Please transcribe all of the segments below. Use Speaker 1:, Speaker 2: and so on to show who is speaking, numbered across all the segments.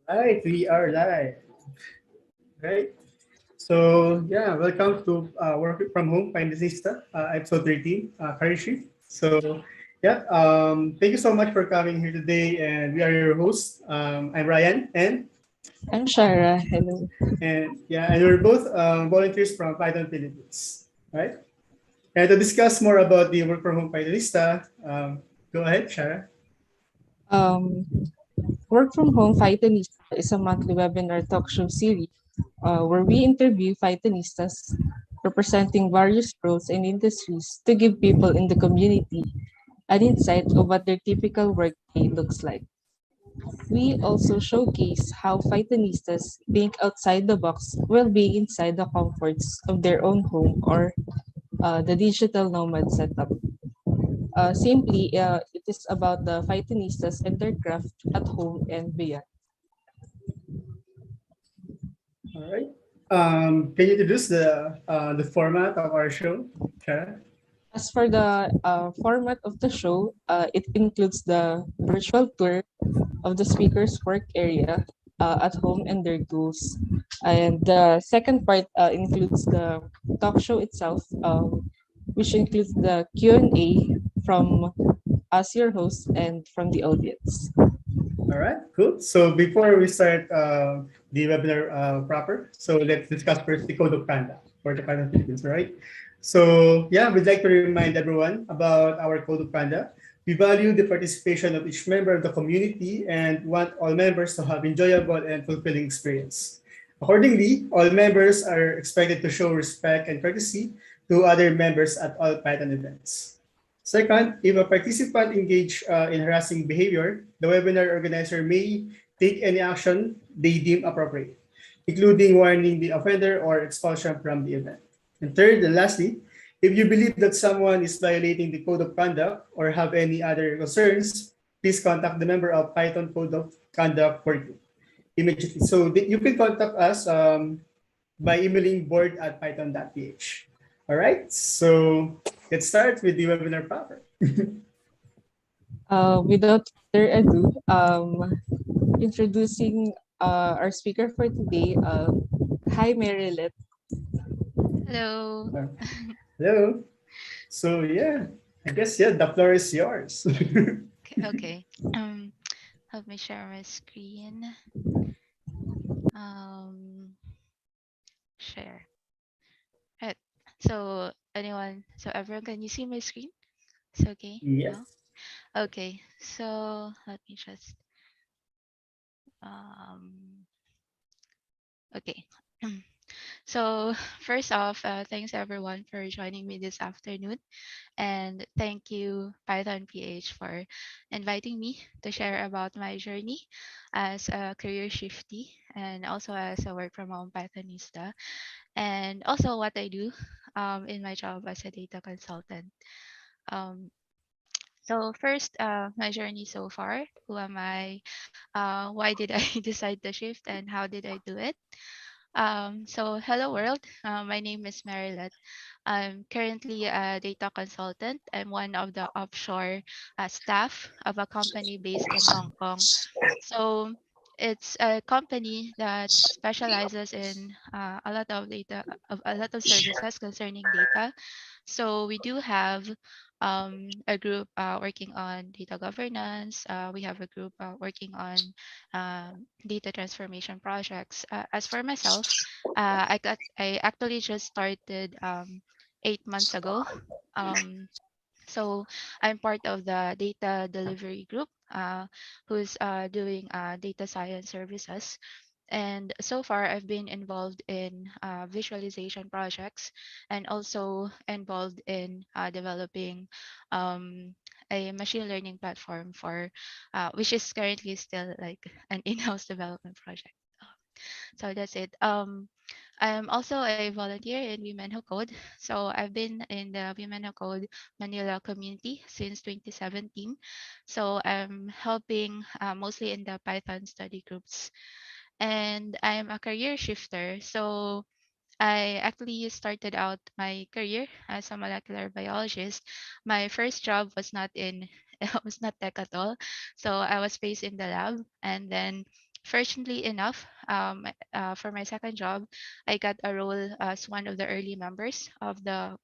Speaker 1: Right, we are live. Right. So yeah, welcome to Work from Home Pythonista, episode 13, career shift. So yeah, thank you so much for coming here today, and we are your hosts. I'm Ryan,
Speaker 2: I'm Shara. Hello.
Speaker 1: and we're both volunteers from Python Philippines, right? And to discuss more about the Work from Home Pythonista, go ahead, Shara.
Speaker 2: Um, Work from Home Pythonista is a monthly webinar talk show series where we interview Pythonistas representing various roles and industries to give people in the community an insight of what their typical workday looks like. We also showcase how Pythonistas think outside the box while being inside the comforts of their own home or the digital nomad setup. Simply, it is about the Pythonistas and their craft at home and beyond.
Speaker 1: All right. Can you introduce the format of our show, Shara?
Speaker 2: As for the format of the show, it includes the virtual tour of the speaker's work area at home and their tools. And the second part includes the talk show itself, which includes the Q&A from us, your hosts, and from the audience.
Speaker 1: All right, cool. So before we start the webinar proper, so let's discuss first the code of conduct for the Python Philippines, all right? So yeah, we'd like to remind everyone about our code of conduct. We value the participation of each member of the community and want all members to have enjoyable and fulfilling experience. Accordingly, all members are expected to show respect and courtesy to other members at all Python events. Second, if a participant engage in harassing behavior, the webinar organizer may take any action they deem appropriate, including warning the offender or expulsion from the event. And third and lastly, if you believe that someone is violating the code of conduct or have any other concerns, please contact the member of Python Code of Conduct for you immediately. So you can contact us by emailing board@python.ph. All right, so let's start with the webinar proper.
Speaker 2: Without further ado, introducing our speaker for today. Hi, Marylet.
Speaker 3: Hello.
Speaker 1: Hello. So yeah, I guess yeah, the floor is yours.
Speaker 3: Okay. Let me share my screen. Um, share. Right. So everyone, can you see my screen? It's okay.
Speaker 1: Yes.
Speaker 3: No. Okay. So let me just. Um. Okay. So first off, thanks everyone for joining me this afternoon. And thank you, Python PH, for inviting me to share about my journey as a career shifty and also as a work from home Pythonista, and also what I do in my job as a data consultant. Um, so first, my journey so far. Who am I? Why did I decide to shift, and how did I do it? So hello world. My name is Marylette. I'm currently a data consultant. I'm one of the offshore staff of a company based in Hong Kong. So it's a company that specializes in a lot of data, of a lot of services concerning data. So we do have a group working on data governance. We have a group working on data transformation projects. As for myself, I actually just started 8 months ago. Um, so I'm part of the data delivery group, who's doing data science services. And so far, I've been involved in visualization projects and also involved in developing um, a machine learning platform for, which is currently still like an in-house development project. So that's it. I'm also a volunteer in Women Who Code. So I've been in the Women Who Code Manila community since 2017. So I'm helping mostly in the Python study groups. And I'm a career shifter. So I actually started out my career as a molecular biologist. My first job was not in was not tech at all. So I was based in the lab, and then Fortunately enough, for my second job, I got a role as one of the early members of the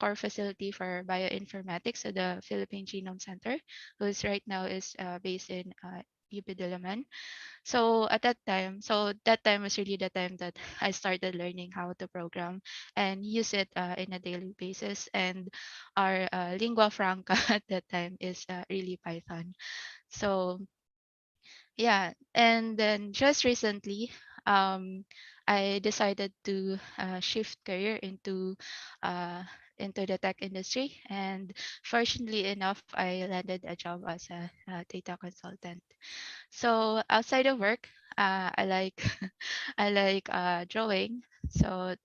Speaker 3: core facility for bioinformatics at the Philippine Genome Center, who's right now is based in UP Diliman. So at that time was really the time that I started learning how to program and use it in a daily basis. And our lingua franca at that time is really Python. So yeah, and then just recently, um, I decided to shift career uh, into the tech industry, and fortunately enough, I landed a job as a data consultant. So outside of work, I like I like drawing. So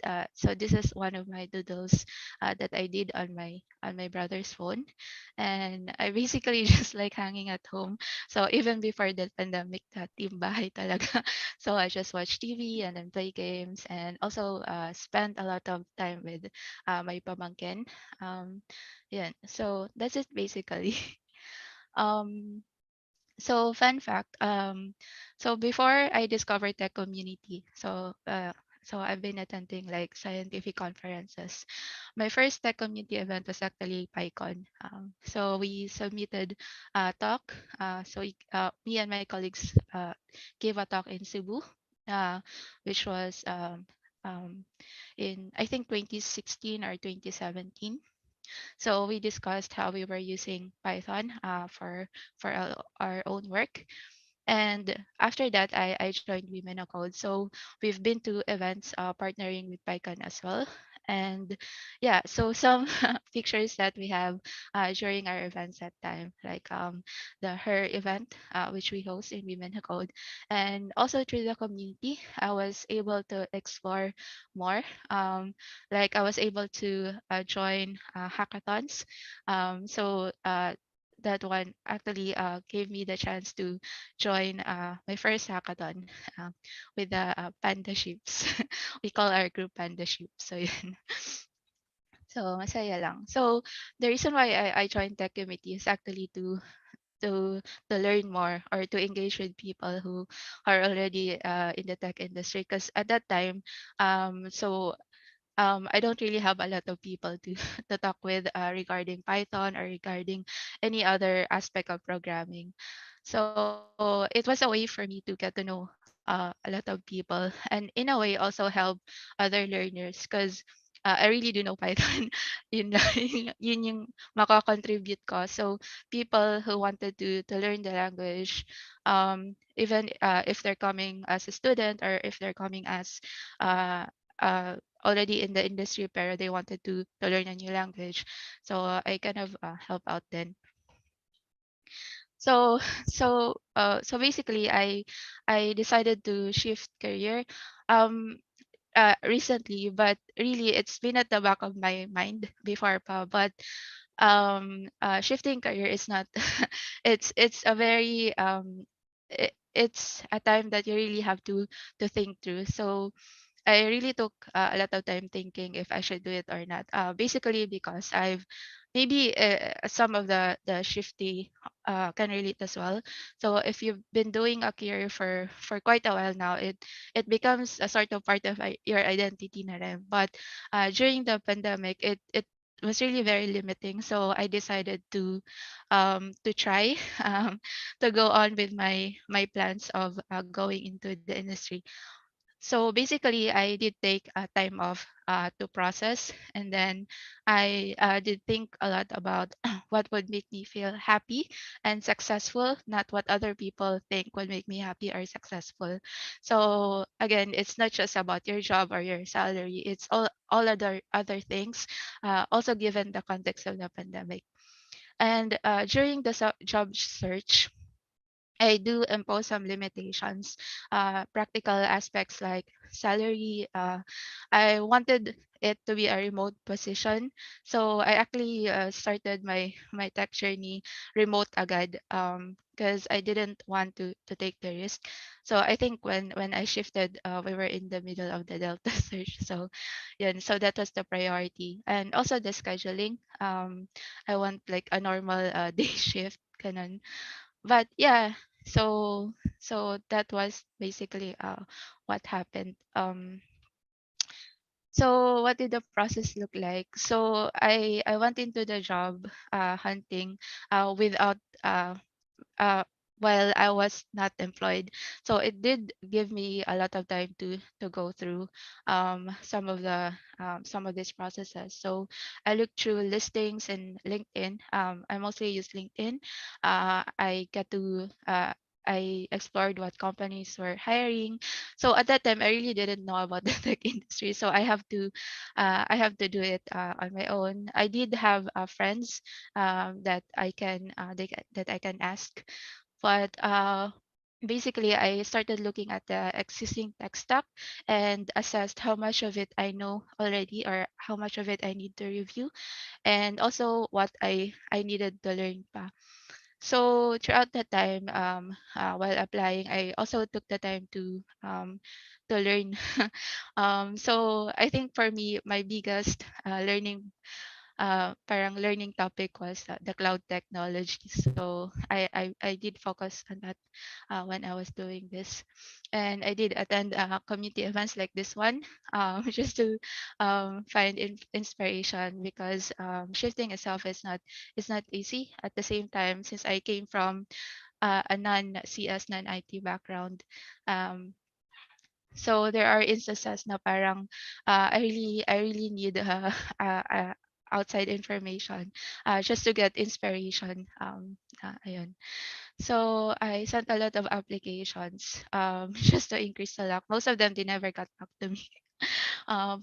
Speaker 3: this is one of my doodles that I did on my brother's phone, and I basically just like hanging at home. So even before the pandemic, team bahay talaga. So I just watch TV and then play games, and also spend a lot of time with my pamangkin. Yeah, so that's it basically. um so fun fact, so before I discovered tech community, so I've been attending like scientific conferences. My first tech community event was actually PyCon. So we submitted a talk. Me and my colleagues gave a talk in Cebu, uh, which was in I think 2016 or 2017. So we discussed how we were using Python for our own work. And after that, I joined Women Who Code. So we've been to events partnering with Python as well. And yeah, so some pictures that we have during our events that time, like the her event, which we host in Women Who Code, and also through the community, I was able to explore more. Like I was able to join hackathons. That one actually gave me the chance to join my first hackathon uh, with the panda ships. We call our group panda ships. So yun. So masaya lang. So the reason why I joined tech committee is actually to to learn more or to engage with people who are already in the tech industry. Because at that time, I don't really have a lot of people to to talk with regarding Python or regarding any other aspect of programming. So it was a way for me to get to know a lot of people, and in a way also help other learners because I really do know Python. yun, yun yung makakontribute ko. So people who wanted to learn the language, even if they're coming as a student or if they're coming as uh, already in the industry pero they wanted to learn a new language, so I kind of help out then. So so basically I decided to shift career um recently, but really it's been at the back of my mind before pa. But shifting career is not it's a very it's a time that you really have to think through. So I really took a lot of time thinking if I should do it or not. Basically because I've maybe some of the shifty can relate as well. So if you've been doing a career for quite a while now, it becomes a sort of part of your identity na rin. But during the pandemic, it was really very limiting. So I decided to try to go on with my plans of going into the industry. So basically, I did take time off to process, and then I did think a lot about what would make me feel happy and successful, not what other people think would make me happy or successful. So again, it's not just about your job or your salary; it's all other things. Also, given the context of the pandemic, and during the job search, I do impose some limitations, practical aspects like salary. I wanted it to be a remote position, so I actually started my tech journey remote agad. Because I didn't want to take the risk. So I think when I shifted, we were in the middle of the Delta surge. So yeah, so that was the priority, and also the scheduling. I want like a normal day shift, kanon. But yeah, So that was basically what happened. So what did the process look like? So I went into the job hunting without uh, while I was not employed. So it did give me a lot of time to go through some of these processes. So I looked through listings in LinkedIn. I mostly use LinkedIn. I get to I explored what companies were hiring. So at that time, I really didn't know about the tech industry. So I have to do it on my own. I did have friends that that I can ask, but basically I started looking at the existing tech stack and assessed how much of it I know already or how much of it I need to review, and also what I needed to learn pa. So throughout that time, while applying, I also took the time to learn. So I think for me, my biggest parang learning topic was the cloud technology. So I did focus on that when I was doing this, and I did attend community events like this one, just to find inspiration, because shifting itself is not easy. At the same time, since I came from a non CS non IT background, um, so there are instances na parang I really need outside information just to get inspiration. Ayun. So I sent a lot of applications just to increase the luck. Most of them they never got back to me.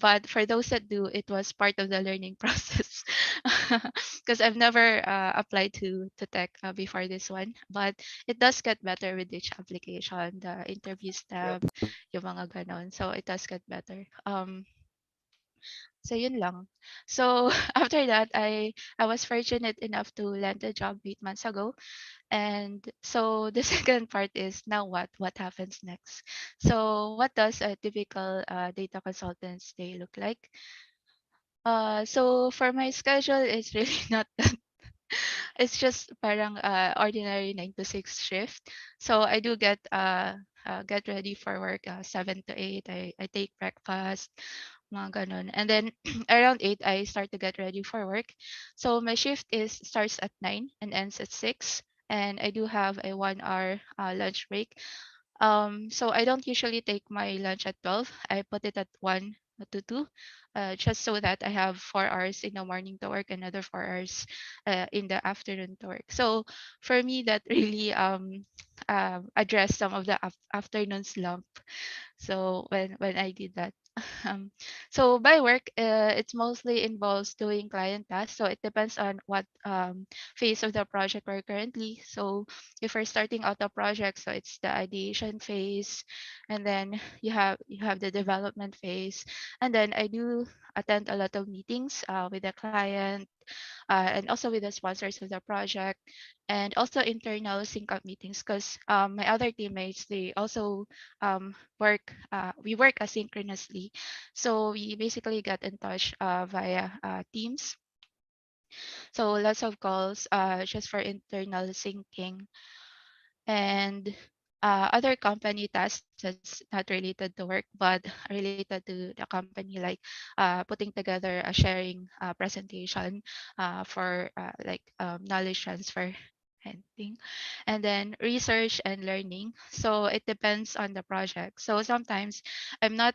Speaker 3: But for those that do, it was part of the learning process, because I've never applied to tech before this one. But it does get better with each application, the interviews tab, yung mga ganon. So it does get better. So yun lang. So after that, I was fortunate enough to land a job 8 months ago. And so the second part is, now what? What happens next? So what does a typical data consultant's day look like? So for my schedule, it's really not that. It's just parang ordinary 9 to 6 shift. So I do get ready for work 7 to 8. I take breakfast, mga ganon. And then around 8, I start to get ready for work. So my shift is starts at 9 and ends at 6. And I do have a 1 hour lunch break. So I don't usually take my lunch at 12. I put it at 1 to 2, just so that I have 4 hours in the morning to work, another 4 hours in the afternoon to work. So for me, that really addressed some of the afternoon slump. So when I did that. Um, so by work, it's mostly involves doing client tasks. So it depends on what phase of the project we're currently. So if we're starting out a project, so it's the ideation phase, and then you have the development phase, and then I do attend a lot of meetings with the client, and also with the sponsors of the project, and also internal sync up meetings, because my other teammates, they also we work asynchronously. So we basically get in touch via Teams. So lots of calls just for internal syncing, and other company tasks that's not related to work but related to the company, like putting together a sharing presentation for knowledge transfer and thing, and then research and learning. So it depends on the project. So sometimes I'm not,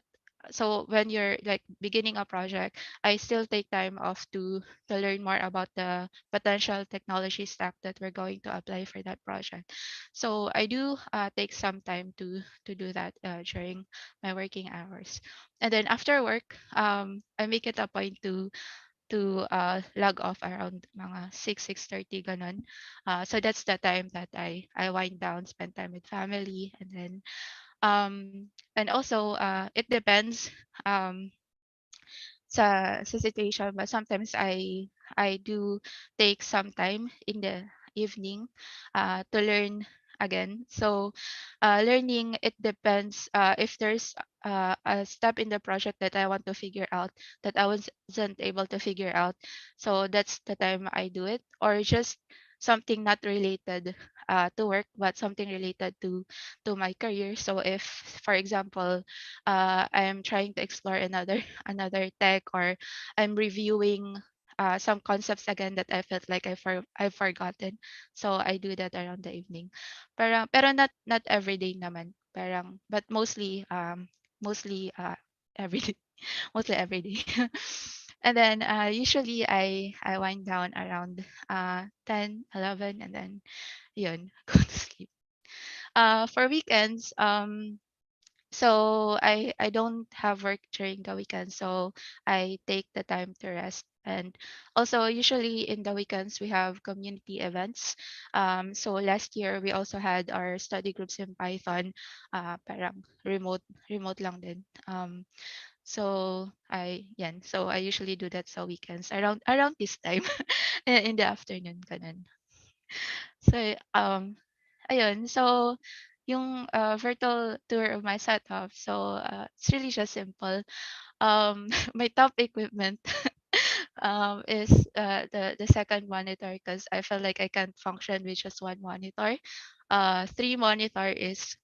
Speaker 3: so when you're like beginning a project, I still take time off to learn more about the potential technology stack that we're going to apply for that project. So I do take some time to do that during my working hours. And then after work, I make it a point to log off around mga 6:30 ganon. So that's the time that I wind down, spend time with family, and then and also it depends um sa situation, but sometimes I do take some time in the evening to learn again. So learning, it depends if there's a step in the project that I want to figure out that I wasn't able to figure out. So that's the time I do it, or just something not related to work, but something related to my career. So if, for example, I'm trying to explore another another tech, or I'm reviewing some concepts again that I felt like I've forgotten. So I do that around the evening. Pero not every day naman. But mostly every day. Mostly every day. And then usually I wind down around 10, 11, and then yun, go to sleep. For weekends, so I don't have work during the weekend, so I take the time to rest. And also usually in the weekends we have community events. So last year we also had our study groups in Python, parang remote lang din. So I usually do that sa weekends around this time in the afternoon ganun. So ayun, so yung virtual tour of my setup. So it's really just simple. My top equipment is the second monitor, because I feel like I can't function with just one monitor. Three monitor is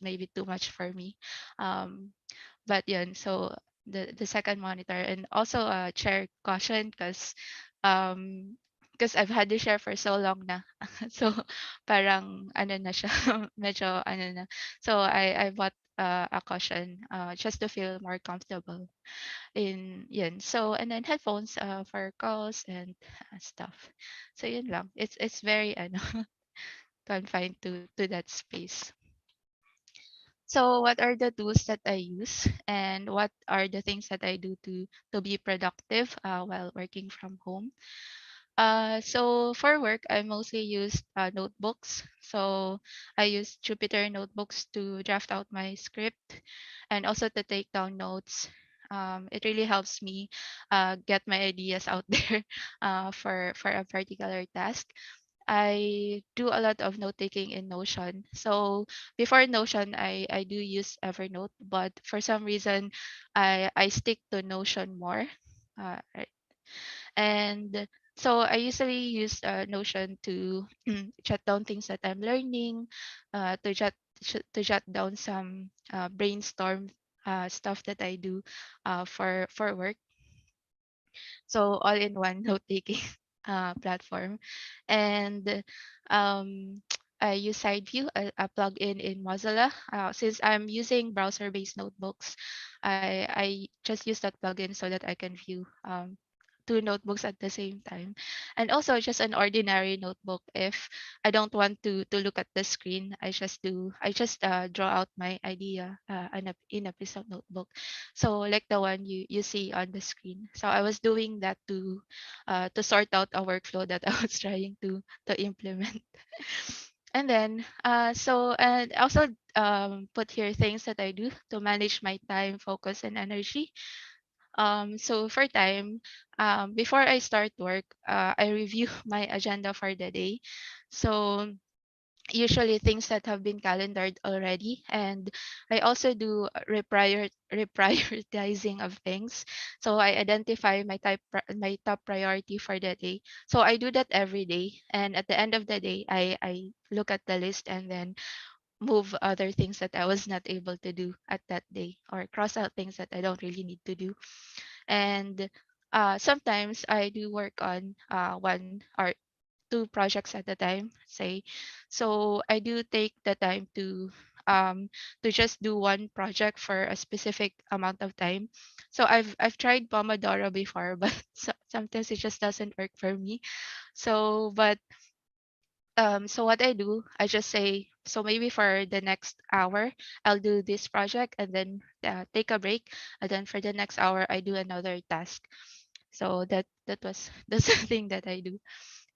Speaker 3: maybe too much for me. Um, but yun, so the second monitor, and also a chair cushion, because I've had this chair for so long na. So parang ano na siya, medyo ano na. So I bought a cushion just to feel more comfortable in yun. So and then headphones for calls and stuff. So yun lang. It's very ano confined to that space. So what are the tools that I use, and what are the things that I do to be productive while working from home? So for work, I mostly use notebooks. So I use Jupyter notebooks to draft out my script, and also to take down notes. It really helps me get my ideas out there for a particular task. I do a lot of note taking in Notion. So before Notion, I do use Evernote, but for some reason, I stick to Notion more. Right. And so I usually use Notion to jot down things that I'm learning, to jot down some brainstorm stuff that I do for work. So all in one note taking platform. And um, I use SideView, a plugin in Mozilla. Since I'm using browser-based notebooks, I just use that plugin so that I can view two notebooks at the same time. And also just an ordinary notebook. If I don't want to look at the screen, I just draw out my idea in a piece of notebook. So like the one you see on the screen. So I was doing that to sort out a workflow that I was trying to implement. And then and also put here things that I do to manage my time, focus, and energy. So for time, before I start work, I review my agenda for the day. So usually things that have been calendared already, and I also do reprioritizing of things. So I identify my top priority for the day. So I do that every day, and at the end of the day, I look at the list and then move other things that I was not able to do at that day, or cross out things that I don't really need to do. And sometimes I do work on one or two projects at a time, say. So I do take the time to just do one project for a specific amount of time. So I've tried Pomodoro before, but sometimes it just doesn't work for me. So what I do, I just say, so maybe for the next hour I'll do this project, and then take a break, and then for the next hour I do another task. So that was that's the thing that I do.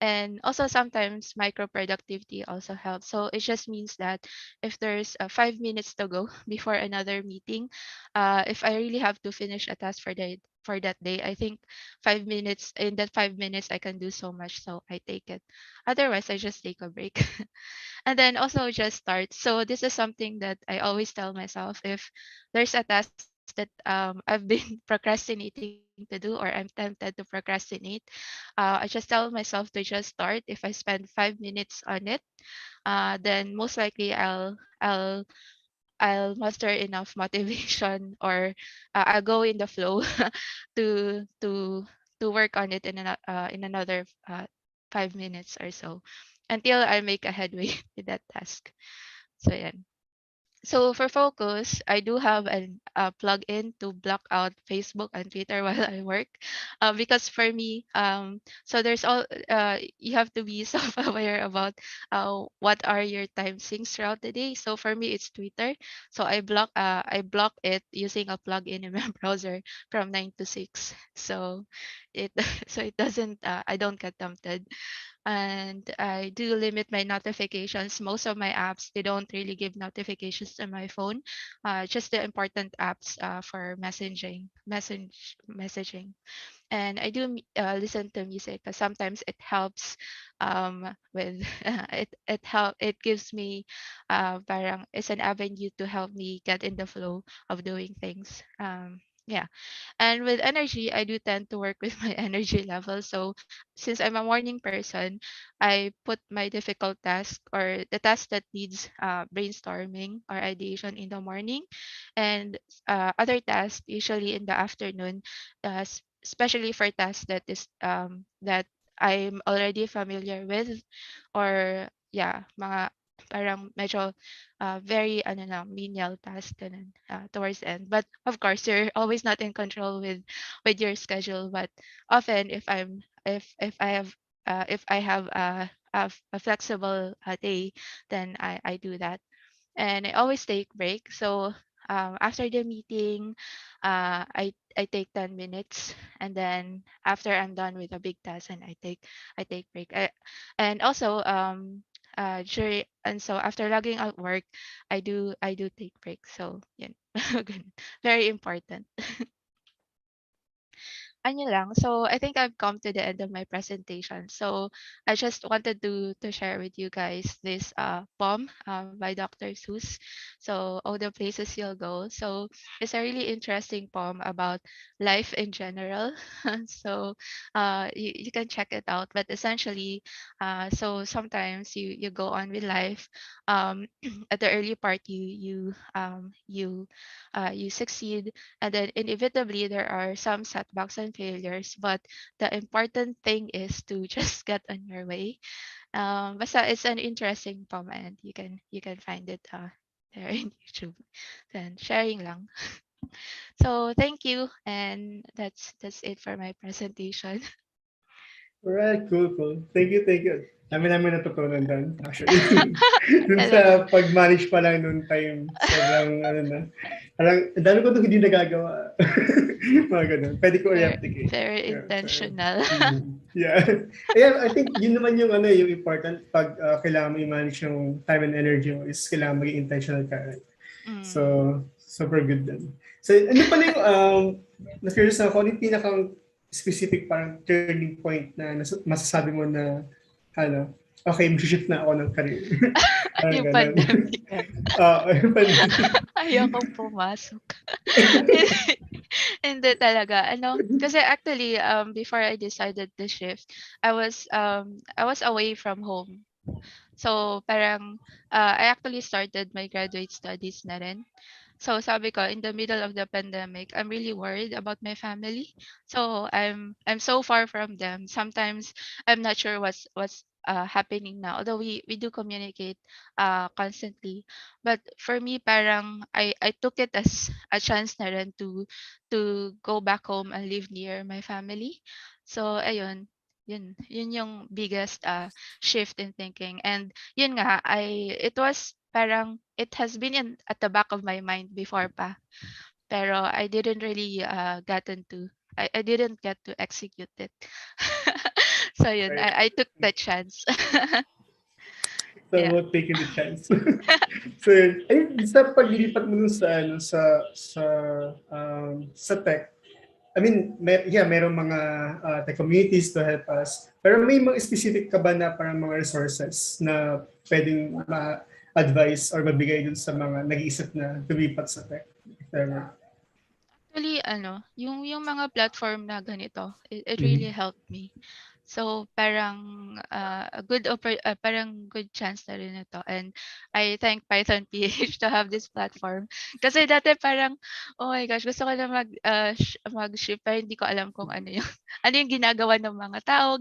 Speaker 3: And also sometimes micro productivity also helps. So it just means that if there's 5 minutes to go before another meeting, if I really have to finish a task for that day, I think 5 minutes, in that 5 minutes I can do so much, so I take it. Otherwise I just take a break. And then also just start. So this is something that I always tell myself: if there's a task that I've been procrastinating for a while, to do or I'm tempted to procrastinate, I just tell myself to just start. If I spend 5 minutes on it, then most likely I'll muster enough motivation or I'll go in the flow to to to work on it in another 5 minutes or so until I make a headway with that task. So yeah. So for focus, I do have a plug-in to block out Facebook and Twitter while I work, because for me, so there's all you have to be self-aware about what are your time sinks throughout the day. So for me, it's Twitter. So I block it using a plug-in in my browser from 9 to 6. So it so it doesn't I don't get tempted, and I do limit my notifications. Most of my apps, they don't really give notifications to my phone, just the important apps for messaging. And I do listen to music because sometimes it helps with it gives me parang it's an avenue to help me get in the flow of doing things. Yeah. And with energy, I do tend to work with my energy level. So since I'm a morning person, I put my difficult task or the task that needs brainstorming or ideation in the morning, and other tasks usually in the afternoon, especially for tasks that I'm already familiar with, or yeah, mga parang medyo very ano na menial task ganun, towards the end. But of course, you're always not in control with your schedule. But often, if I have a flexible day, then I do that, and I always take break. So after the meeting, I take 10 minutes, and then after I'm done with a big task, and I take break. And also during and so after logging out work, I do take break. So yeah, ganun. Very important. Ano lang, so I think I've come to the end of my presentation. So I just wanted to share with you guys this poem by Dr. Seuss. So All the Places You'll Go. So it's a really interesting poem about life in general. So you can check it out. But essentially, so sometimes you go on with life. At the early part, you succeed, and then inevitably there are some setbacks and failures, but the important thing is to just get on your way. Basta it's an interesting poem, and you can find it there in YouTube. Then sharing lang. So thank you, and that's it for my presentation.
Speaker 1: Alright, cool. Thank you, thank you. Namin natutunan doon, actually. Dun
Speaker 3: Talaga.
Speaker 1: sa pag-manage pa lang noon time, sobrang, ano na, parang, ang dami ko itong hindi nagagawa. Mga ganun. Pwede ko
Speaker 3: Very,
Speaker 1: i-replicate.
Speaker 3: very
Speaker 1: Yeah, so,
Speaker 3: intentional.
Speaker 1: yeah. Yeah, I think yun naman yung, yung important pag kailangan mo i-manage yung time and energy mo is kailangan maging intentional ka. Right? So,
Speaker 3: Mm.
Speaker 1: super good din. So, ano pala yung, na-curious ako, ano yung pinakang specific parang turning point na masasabi mo na, okay, mag-shift na ako ng career. Parang
Speaker 3: Yung
Speaker 1: ganun.
Speaker 3: pandemic.
Speaker 1: Yung pandemic.
Speaker 3: Ayokong pumasok. Hindi talaga. Ano, kasi actually, before I decided to shift, I was away from home. So parang I actually started my graduate studies na rin. So sabi ko, in the middle of the pandemic, I'm really worried about my family. So I'm so far from them. Sometimes I'm not sure what's happening now. Although we do communicate constantly. But for me, parang I took it as a chance na rin to go back home and live near my family. So ayun, yun yung biggest shift in thinking. And yun nga, it was parang it has been at the back of my mind before pa. Pero I didn't really I didn't get to execute it. So yun,
Speaker 1: Right.
Speaker 3: I took the chance.
Speaker 1: So,
Speaker 3: Yeah.
Speaker 1: about taking the chance. So, yun. Ayun, sa paglilipat mo dun sa, sa tech, I mean, merong mga tech communities to help us. Pero may mga specific ka ba na parang mga resources na pwedeng ma-advise or mabigay dun sa mga nag-iisip na lumipat sa tech? If ever.
Speaker 3: Actually, yung mga platform na ganito, it really
Speaker 1: Mhm.
Speaker 3: helped me. So parang parang good chance na rin ito. And I thank Python PH to have this platform. Kasi dati parang, oh my gosh, gusto ko na mag-ship pero hindi ko alam kung ano yung ano yung ginagawa ng mga tao.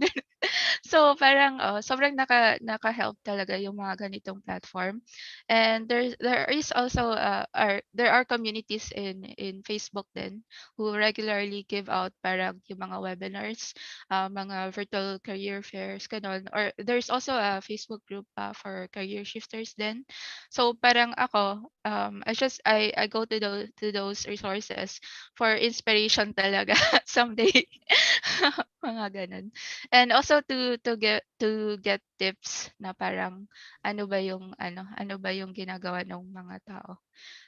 Speaker 3: So parang sobrang naka-help talaga yung mga ganitong platform. And there is also there are communities in Facebook din who regularly give out parang yung mga webinars, mga virtual career fairs ganun. Or there's also a Facebook group for career shifters din. So parang ako I go to those resources for inspiration talaga someday. Mga ganun. And also to get tips na parang ano ba yung ginagawa ng mga tao.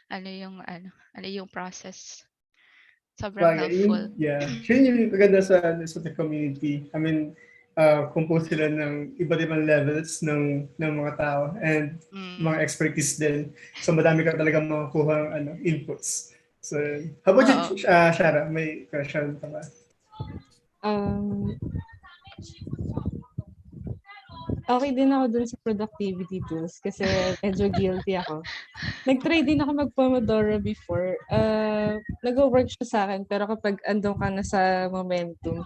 Speaker 3: Ano yung process. Sobrang
Speaker 1: Bagay, yun,
Speaker 3: helpful.
Speaker 1: yeah. Yun yung maganda sa the community. I mean, compose sila ng iba't ibang levels ng mga tao and mga
Speaker 3: Mm.
Speaker 1: expertise din. So madami ka talaga makukuha inputs. So, how about you,
Speaker 3: Oo.
Speaker 1: Shara? May question ka ba?
Speaker 2: Um, okay din ako dun sa productivity tools kasi medyo guilty ako. Nag-try din ako mag-Pomodoro before. Nag-work siya sa akin pero kapag andun ka na sa momentum,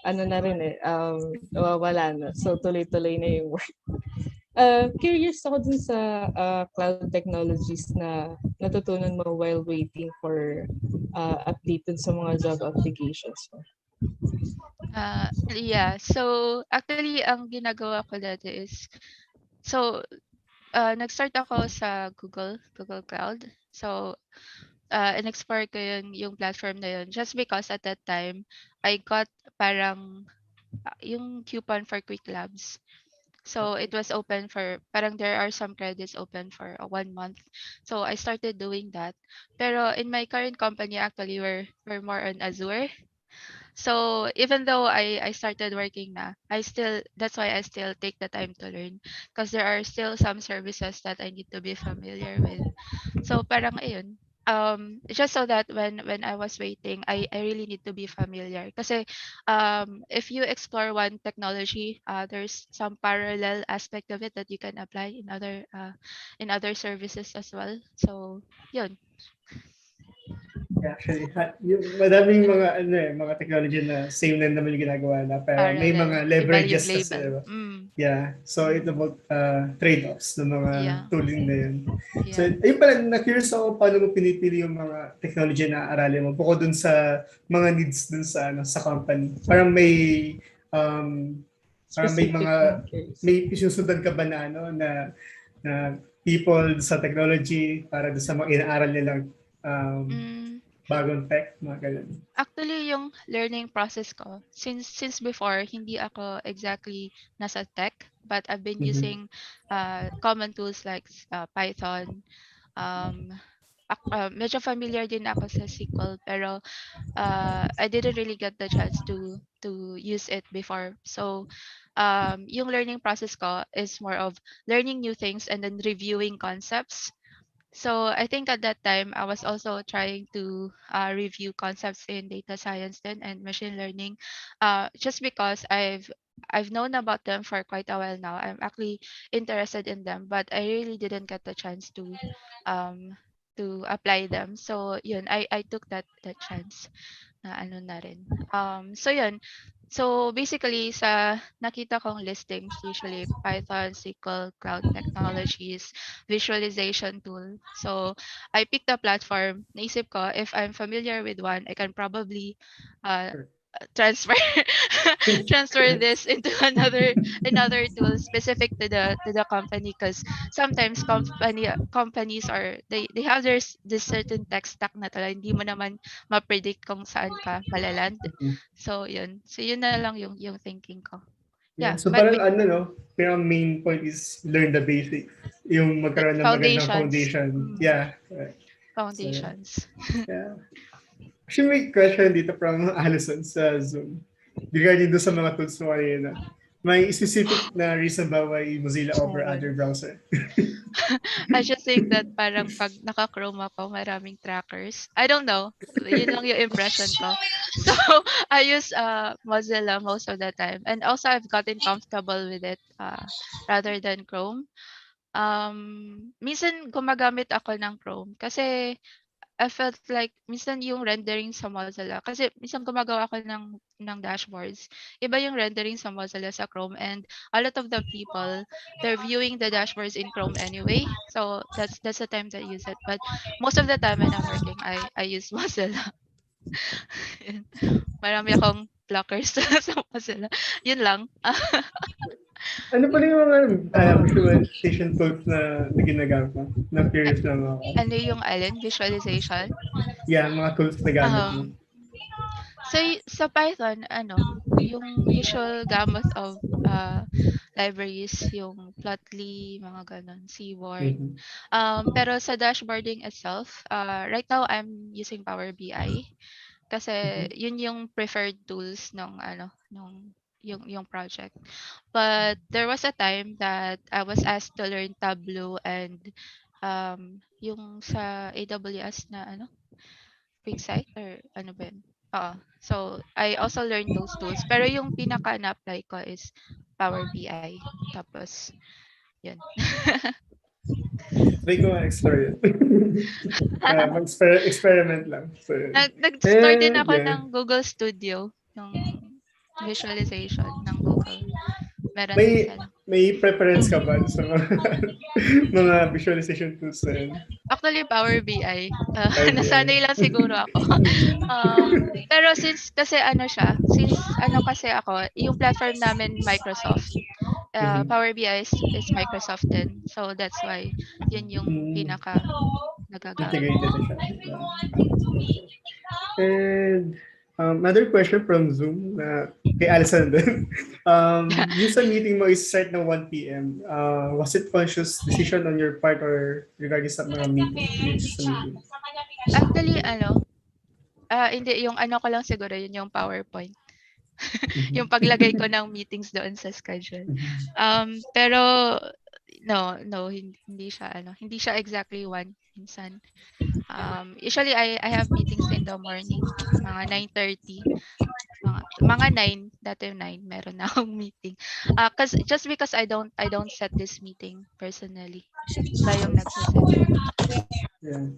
Speaker 2: ano na rin nawawala na. So tuloy-tuloy na yung work. Curious ako dun sa cloud technologies na natutunan mo while waiting for update dun sa mga job applications mo.
Speaker 3: Yeah. So actually ang ginagawa ko dati is so nag-start ako sa Google Cloud. So in-explore ko yung platform na yun just because at that time I got parang yung coupon for Quick Labs. So it was open for parang there are some credits open for 1 month. So I started doing that. Pero in my current company actually we're more on Azure. So even though I started working na, that's why I still take the time to learn because there are still some services that I need to be familiar with. So parang ayun. Just so that when I was waiting, I really need to be familiar. Kasi if you explore one technology, there's some parallel aspect of it that you can apply in other services as well. So yun,
Speaker 1: Actually, yung madaming mga technology na same na naman yung ginagawa na pero may
Speaker 3: parallel.
Speaker 1: mga
Speaker 3: Iba yung
Speaker 1: leverages kasi,
Speaker 3: label.
Speaker 1: diba?
Speaker 3: Mm,
Speaker 1: Yeah. So it's
Speaker 3: mm,
Speaker 1: about trade-offs ng mga
Speaker 3: yeah,
Speaker 1: tooling na yun. So
Speaker 3: yeah.
Speaker 1: ayun pala, na-curious ako paano mo pinipili yung mga technology na aralin mo bukod dun sa mga needs dun sa company. Um, parang may
Speaker 2: Specific na
Speaker 1: mga
Speaker 2: case.
Speaker 1: may isusundan ka ba na na people sa technology para dun sa mga inaaral nilang um,
Speaker 3: Mm,
Speaker 1: bagong tech, mga ganun.
Speaker 3: actually, yung learning process ko, since before, hindi ako exactly nasa tech, but I've been
Speaker 1: Mhm.
Speaker 3: using common tools like Python. Um, medyo familiar din ako sa SQL, pero I didn't really get the chance to use it before. So, yung learning process ko is more of learning new things and then reviewing concepts. So I think at that time I was also trying to review concepts in data science then and machine learning, just because I've known about them for quite a while now. I'm actually interested in them, but I really didn't get the chance um, to apply them. So yun, I took that chance na ano na rin. So yun. So basically sa nakita kong listings, usually Python, SQL, cloud technologies, visualization tool. So I picked a platform. Naisip ko if I'm familiar with one, I can probably uh,
Speaker 1: Sure.
Speaker 3: transfer transfer this into another tool specific to the company, because sometimes companies are they have this certain tech stack na talaga hindi mo naman ma-predict kung saan ka malaland. So yun na lang yung thinking ko.
Speaker 1: Yeah.
Speaker 3: Yeah,
Speaker 1: So
Speaker 3: but
Speaker 1: parang parang main point is learn the basics. Yung magkaroon ng magandang
Speaker 3: foundations.
Speaker 1: foundation.
Speaker 3: Mm,
Speaker 1: Yeah. Right. So,
Speaker 3: foundations.
Speaker 1: yeah. Actually, may question dito from Allison sa Zoom regarding doon sa mga tools mo kanina. May specific na reason ba why Mozilla over other
Speaker 2: Meron.
Speaker 1: browser?
Speaker 3: I just think that parang pag naka-Chrome ako, maraming trackers. I don't know. Yun lang yung impression ko. So, I use Mozilla most of the time. And also, I've gotten comfortable with it rather than Chrome. Minsan gumagamit ako ng Chrome kasi I felt like minsan yung rendering sa Mozilla kasi minsan gumagawa ako ng dashboards. Iba yung rendering sa Mozilla sa Chrome, and a lot of the people, they're viewing the dashboards in Chrome anyway. So that's the time that I use it. But most of the time when I'm working, I use Mozilla. Yun. Marami akong blockers sa Mozilla. Yun lang.
Speaker 1: Ano pala yung mga visualization tools na ginagamit mo? Na-curious lang ako.
Speaker 3: Ano yung alin? Visualization?
Speaker 1: Yeah, mga tools na gamit mo.
Speaker 3: Sa Python, yung usual gamut of libraries, yung Plotly, mga ganon, Seaborn.
Speaker 1: Mhm.
Speaker 3: Pero sa dashboarding itself, right now I'm using Power BI kasi yun yung preferred tools nung yung project. But there was a time that I was asked to learn Tableau and yung sa AWS na QuickSight or ano ba yun? Oo. So, I also learned those tools. Pero yung pinaka na-apply ko is Power BI. Tapos, yun.
Speaker 1: Try ko explore yun. Experiment lang. So,
Speaker 3: Nag-store din ako
Speaker 1: yeah.
Speaker 3: ng Google Studio, yung visualization ng Google. Meron din
Speaker 1: May
Speaker 3: sila.
Speaker 1: may preference ka ba sa mga, mga visualization tools na yun?
Speaker 3: Actually, Power BI.
Speaker 1: Power BI.
Speaker 3: Nasanay lang siguro ako. Pero since kasi ako, yung platform namin Microsoft,
Speaker 1: Mhm.
Speaker 3: Power BI is Microsoft din. So that's why yun yung pinaka nagagamit.
Speaker 1: Integrated na siya. And another question from Zoom na kay Alison din. Yung sa meeting mo is start ng 1 p.m. Was it conscious decision on your part or regarding sa mga meetings sa meeting?
Speaker 3: Actually, hindi, yung ko lang siguro, yun yung PowerPoint. Yung paglagay ko ng meetings doon sa schedule. Pero, no, hindi siya, hindi siya exactly one minsan. Usually, I have meetings in the morning, mga 9:30. Mga 9, dati 9, meron na akong meeting. Just because I don't set this meeting personally. Sila yung nagsaset.
Speaker 1: Yeah.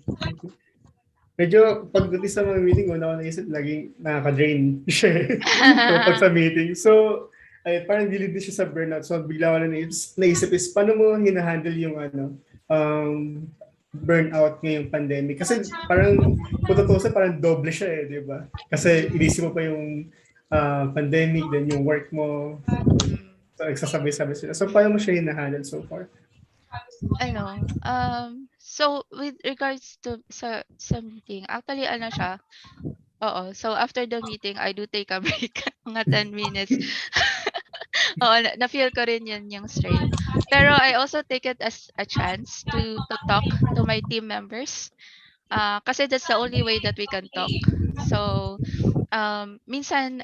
Speaker 1: Medyo pagdating sa mga meeting, una ko naisip, laging nakaka-drain siya. So, pag sa meeting. So, ay, parang dilid din siya sa burnout. So, bigla ko na naisip is, paano mo hinahandle yung burnout ngayong pandemic? Kasi parang, kung tutusin, parang doble siya di ba? Kasi inisip mo pa yung pandemic, then yung work mo, so, nagsasabay-sabay sila. So, paano mo siya hinahandle so far?
Speaker 3: So with regards to sa meeting, actually siya, oo. So after the meeting, I do take a break, mga 10 minutes. Oo, na-feel ko rin yun yung strain. Pero I also take it as a chance to talk to my team members. Kasi that's the only way that we can talk. So minsan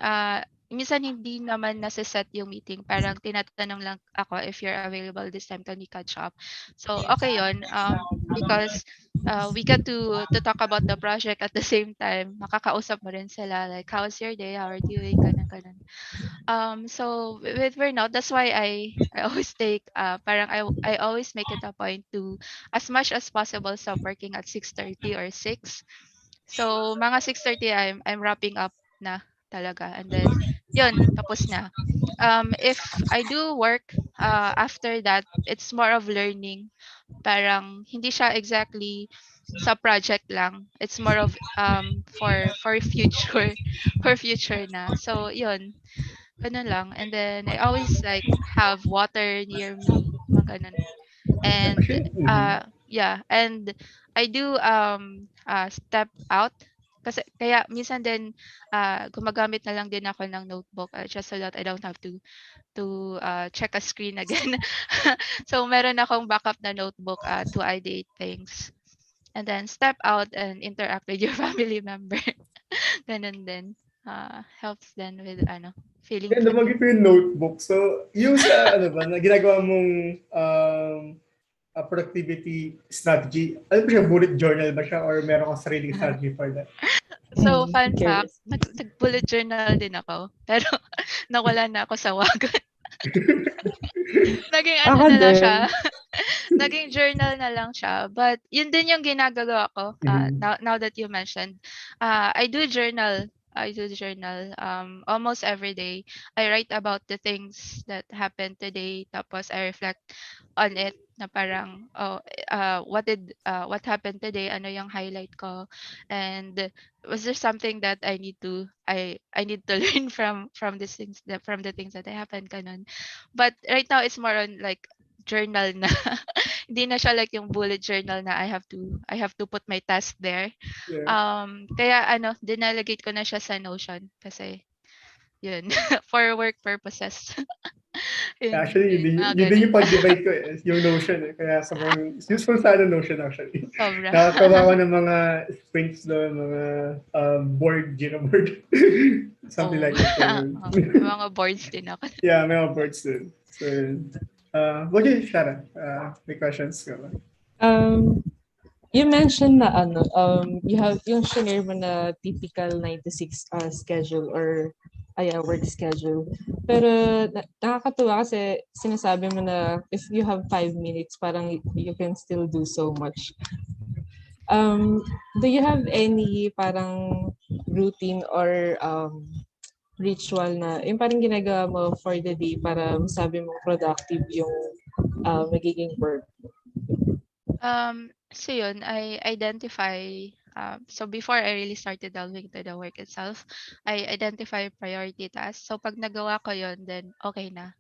Speaker 3: hindi naman nasa-set yung meeting. Parang tinatanong lang ako if you're available this time, can we catch up? So okay yun. Because we get to talk about the project at the same time. Makakausap mo rin sila like, how's your day? How are you doing? Ganun. So with burnout, that's why I always take parang I always make it a point to, as much as possible, stop working at 6:30 or 6. So mga 6:30, I'm wrapping up na talaga, and then yun, tapos na. If I do work after that, it's more of learning. Parang hindi siya exactly sa project lang. It's more of for future for future na. So yun, ganun lang. And then I always like have water near me, mga ganun. And
Speaker 1: Actually,
Speaker 3: yeah, and I do step out kasi kaya minsan din gumagamit na lang din ako ng notebook just so that I don't have to check a screen again. So meron akong backup na notebook to ideate things. And then step out and interact with your family member. Ganun din. Helps then with feeling
Speaker 1: Yan,
Speaker 3: guilty.
Speaker 1: nabanggit mo yung notebook. So, yung sa, ano ba, na ginagawa mong productivity strategy, ano ba siya, bullet journal ba siya or meron kang sariling strategy for that?
Speaker 3: So, fun fact,
Speaker 2: Curious.
Speaker 3: nag-bullet journal din ako. Pero nawala na ako sa wagon. Naging ano
Speaker 2: Ako
Speaker 3: na lang
Speaker 2: din.
Speaker 3: siya. Naging journal na lang siya. But yun din yung ginagawa ko now that you mentioned. I do journal. Almost every day. I write about the things that happened today. Tapos I reflect on it na parang what happened today, ano yung highlight ko, and was there something that I need to learn from these things, from the things that happened kanon. But right now it's more on like journal na. Hindi na siya like yung bullet journal na I have to put my task there.
Speaker 1: Yeah.
Speaker 3: Kaya ano, dinaligate ko na siya sa Notion kasi yun for work purposes. yun,
Speaker 1: Actually,
Speaker 3: yun, mga
Speaker 1: yun din
Speaker 3: ganun.
Speaker 1: yung pag-divide ko eh, yung Notion eh. Kaya sobrang useful sa Notion actually.
Speaker 3: Sobra.
Speaker 1: Nakakawa ko ng mga sprints doon, mga board, Jira board. Something
Speaker 3: Oh.
Speaker 1: like that. So,
Speaker 3: May mga boards din ako.
Speaker 1: yeah, may mga boards doon. So, what do you, Shara? May questions ka ba?
Speaker 2: Um, you mentioned na ano, you have yung shinare mo na typical 9 to 6 schedule or work schedule. Pero nakakatuwa kasi sinasabi mo na if you have 5 minutes, parang you can still do so much. Do you have any parang routine or ritual na yung parang ginagawa mo for the day para masabi mong productive yung magiging work?
Speaker 3: So yun, I identify, so before I really started delving to the work itself, I identify priority tasks. So pag nagawa ko yun, then okay na.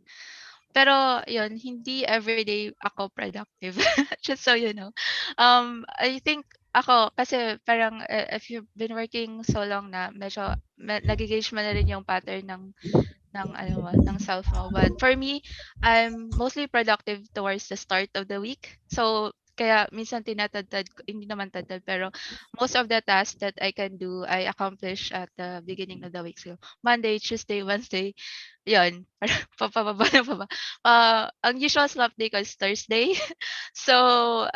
Speaker 3: Pero yun, hindi everyday ako productive. Just so you know. I think ako, kasi parang if you've been working so long na, medyo nagigauge mo na rin yung pattern ng ano mo, ng self mo. But for me, I'm mostly productive towards the start of the week. So kaya minsan tinatadtad hindi naman tadtad, pero most of the tasks that I can do, I accomplish at the beginning of the week. So Monday, Tuesday, Wednesday, yun, parang papababa na pa ba. Ang usual slump day ko is Thursday. So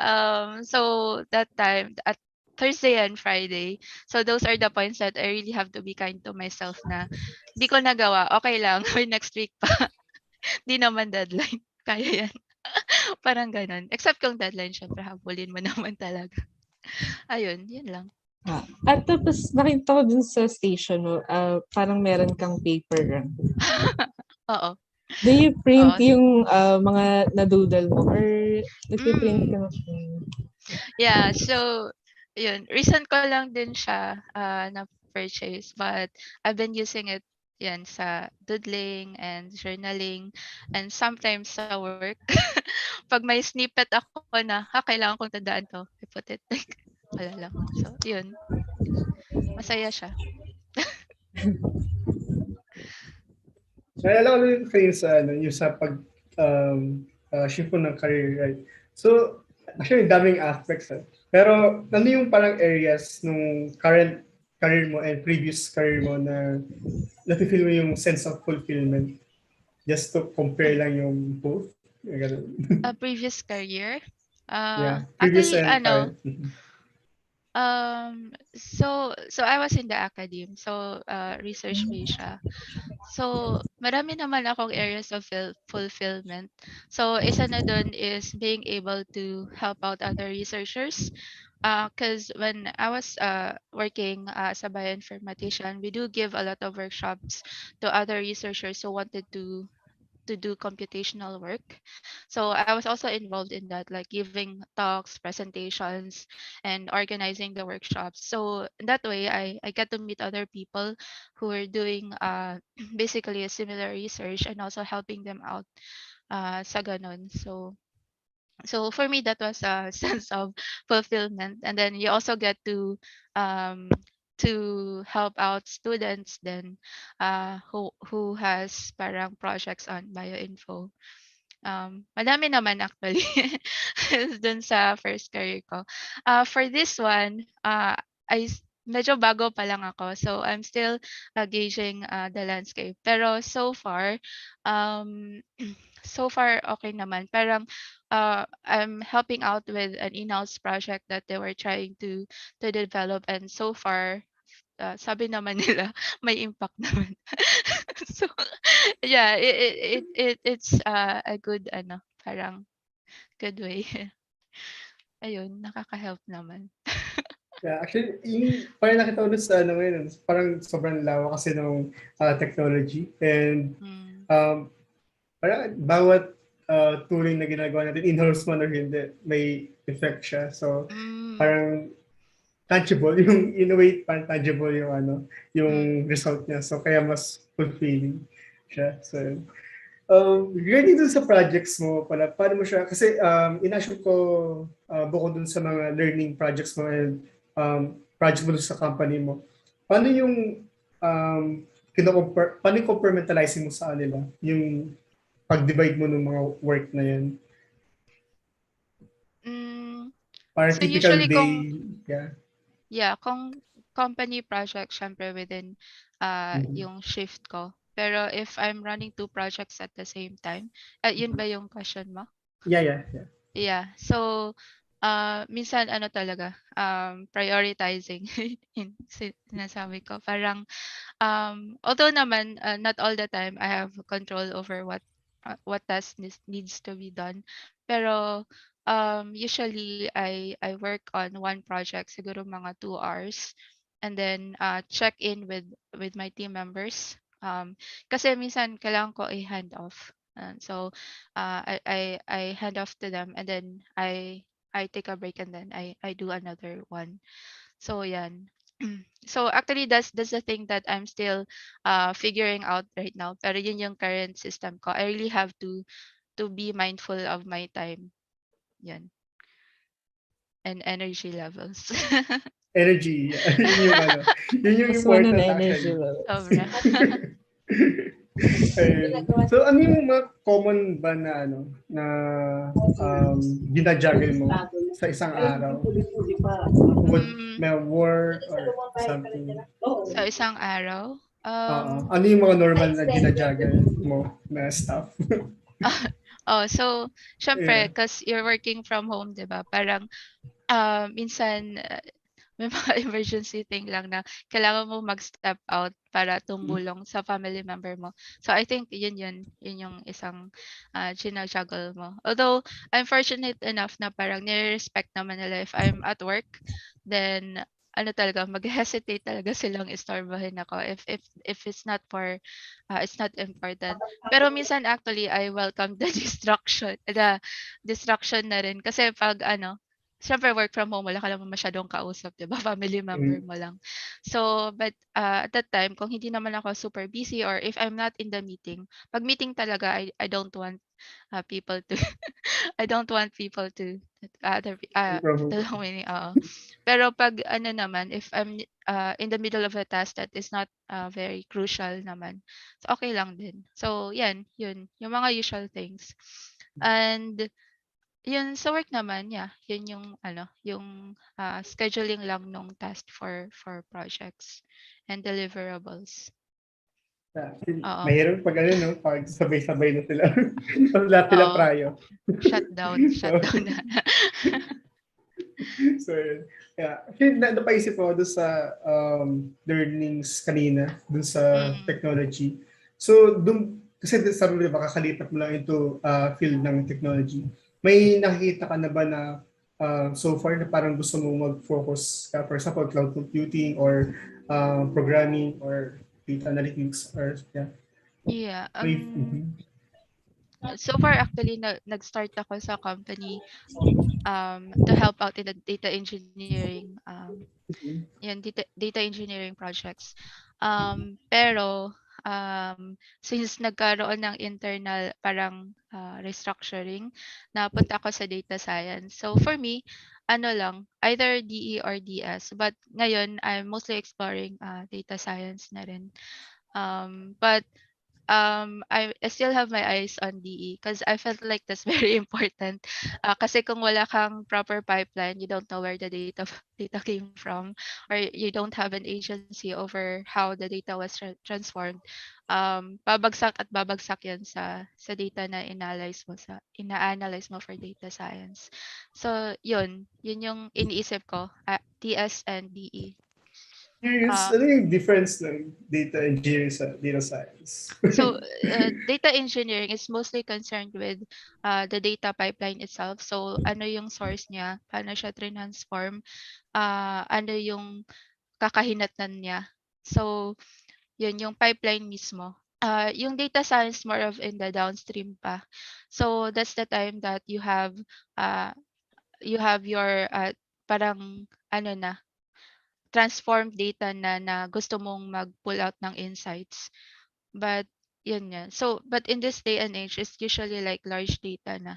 Speaker 3: that time at Thursday and Friday. So those are the points that I really have to be kind to myself na hindi ko nagawa. Okay lang. Or next week pa. Di naman deadline. Kaya yan. Parang ganun. Except kung deadline, syempre habulin mo naman talaga. Ayun, yun lang.
Speaker 2: At tapos nakita ko dun sa station mo, parang meron kang paper run.
Speaker 3: Oo.
Speaker 2: Do you print
Speaker 3: Oo.
Speaker 2: yung mga nadoodle mo or nagpiprint ka na?
Speaker 3: Yeah, so yun, recent ko lang din siya na purchase, but I've been using it yan sa doodling and journaling and sometimes sa work. Pag may snippet ako na, kailangan kong tandaan to, I put it like, wala lang. So, yun. Masaya siya.
Speaker 1: Naalala ko rin kayo sa, yung sa pag shift mo ng career, right? So, actually, daming aspects. Pero, ano yung parang areas nung current career mo and previous career mo na nafe-feel mo yung sense of fulfillment? Just to compare lang yung both. Yung ganun.
Speaker 3: A previous career?
Speaker 1: Yeah, previous
Speaker 3: Actually,
Speaker 1: and
Speaker 3: ano,
Speaker 1: current.
Speaker 3: so I was in the academe, so research based siya. So, marami naman akong areas of fulfillment. So, isa na dun is being able to help out other researchers. Because when I was working as a bioinformatician, we do give a lot of workshops to other researchers who wanted to do computational work. So I was also involved in that, like giving talks, presentations, and organizing the workshops. So in that way, I get to meet other people who are doing basically a similar research and also helping them out sa ganon. So for me that was a sense of fulfillment, and then you also get um to help out students then who has parang projects on bioinfo. Madami naman actually dun sa first career ko. For this one, I medyo bago pa lang ako. So I'm still gauging the landscape. Pero so far, um, so far okay naman. Parang I'm helping out with an in-house project that they were trying to develop, and so far sabi naman nila may impact naman. So yeah, it's a good ano, parang good way. Ayun, nakaka-help naman.
Speaker 1: Yeah, actually, yung parang nakita ko dun sa ano ngayon, parang sobrang lawak kasi ng technology. And
Speaker 3: Mm.
Speaker 1: parang bawat tooling na ginagawa natin, in-house man or hindi, may effect siya. So,
Speaker 3: Mm.
Speaker 1: parang tangible, yung in a way, parang tangible yung
Speaker 3: Mm.
Speaker 1: yung result niya. So, kaya mas fulfilling siya. So, regarding dun sa projects mo pala, paano mo siya, kasi in-assume ko bukod dun sa mga learning projects mo and projects mo dun sa company mo, paano yung paano yung compartmentalizing mo sa kanila? Yung pag-divide mo ng mga work na yan?
Speaker 3: Mm.
Speaker 1: Parang
Speaker 3: So
Speaker 1: typical
Speaker 3: usually kung
Speaker 1: day, yeah.
Speaker 3: yeah, kung company project syempre within
Speaker 1: Mhm.
Speaker 3: yung shift ko. Pero if I'm running two projects at the same time, yun ba yung question mo?
Speaker 1: Yeah, yeah, yeah.
Speaker 3: Yeah. So minsan ano talaga prioritizing sinasabi ko. Parang although naman not all the time I have control over what task needs to be done. Pero usually I work on one project siguro mga 2 hours, and then check in with my team members. Kasi minsan kailangan ko i-hand off. So I hand off to them, and then I take a break, and then I do another one. So yan. So actually that's the thing that I'm still figuring out right now. Pero yun yung current system ko. I really have to be mindful of my time. Yan. And energy levels.
Speaker 1: Energy, yeah. Yun yung yun yung
Speaker 2: Plus one on
Speaker 1: important
Speaker 2: energy
Speaker 1: actually.
Speaker 2: levels.
Speaker 3: Sobra.
Speaker 1: Ayun. So ano yung mga common ba na na um, ginajuggle mo sa isang araw? Would
Speaker 3: mm,
Speaker 1: may work or something?
Speaker 3: sa isang araw.
Speaker 1: Oo. Ano yung mga normal na ginajuggle mo na stuff?
Speaker 3: So
Speaker 1: Yeah.
Speaker 3: syempre cause you're working from home, 'di ba? Parang minsan may mga emergency thing lang na kailangan mo mag-step out para tumulong sa family member mo. So I think yun yung isang juggle mo. Although I'm fortunate enough na parang nire-respect naman nila if I'm at work, then ano talaga mag-hesitate talaga silang istorbohin ako if it's not for it's not important. Pero minsan actually I welcome the distraction na rin kasi pag siyempre work from home, wala ka naman masyadong kausap, 'di ba? Family member
Speaker 1: Mm.
Speaker 3: mo lang. So, but at that time, kung hindi naman ako super busy or if I'm not in the meeting, pag meeting talaga, I don't want people to I don't want people to other
Speaker 1: From
Speaker 3: tulungan me. Oo. Pero pag ano naman, if I'm in the middle of a task that is not very crucial naman, so okay lang din. So, yun, yung mga usual things. And yun sa work naman, yeah, yun yung yung scheduling lang nung task for projects and deliverables. Oo.
Speaker 1: mahirap pag no, pag sabay-sabay na sila. Tapos lahat sila
Speaker 3: Oo.
Speaker 1: prayo.
Speaker 3: Shutdown na.
Speaker 1: So, yun. Yeah. Actually, napaisip ako doon sa learnings kanina, doon sa
Speaker 3: Mm.
Speaker 1: technology. So, doon, kasi sabi mo, diba, kakalipat mo lang ito field ng technology. May nakikita ka na ba na so far na parang gusto mo mag-focus ka, for example, cloud computing or programming or data analytics or yeah.
Speaker 3: Yeah.
Speaker 1: Mhm.
Speaker 3: So far actually nag-start ako sa company to help out in the data engineering data engineering projects. Pero since nagkaroon ng internal parang restructuring, napunta ako sa data science. So for me, ano lang, either DE or DS. But ngayon, I'm mostly exploring data science na rin. But I still have my eyes on DE because I felt like that's very important. Kasi kung wala kang proper pipeline, you don't know where the data came from, or you don't have an agency over how the data was transformed. Babagsak yan sa data na ina-analyze mo for data science. So yun yung iniisip ko, TS and DE.
Speaker 1: Curious,
Speaker 3: Uh,
Speaker 1: ano yung difference ng data engineering sa data science?
Speaker 3: So data engineering is mostly concerned with the data pipeline itself. So ano yung source niya, paano siya transform, ano yung kakahinatnan niya. So yun yung pipeline mismo. Yung data science more of in the downstream pa. So that's the time that uh, you have your parang ano na transformed data na gusto mong mag-pull out ng insights. But yun nga. So, but in this day and age, it's usually like large data na.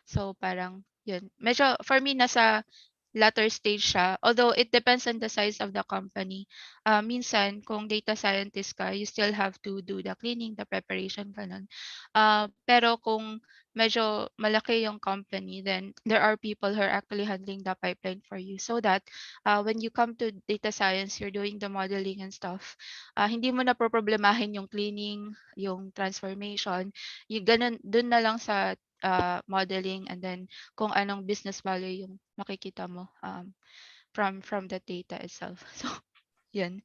Speaker 3: So, parang yun. Medyo, for me, nasa latter stage siya. Although, it depends on the size of the company. Minsan, kung data scientist ka, you still have to do the cleaning, the preparation, ganun. Pero kung medyo malaki yung company, then there are people who are actually handling the pipeline for you. So that when you come to data science, you're doing the modeling and stuff, hindi mo na problemahin yung cleaning, yung transformation. Yung ganun, dun na lang sa modeling, and then kung anong business value yung makikita mo from the data itself. So, yun.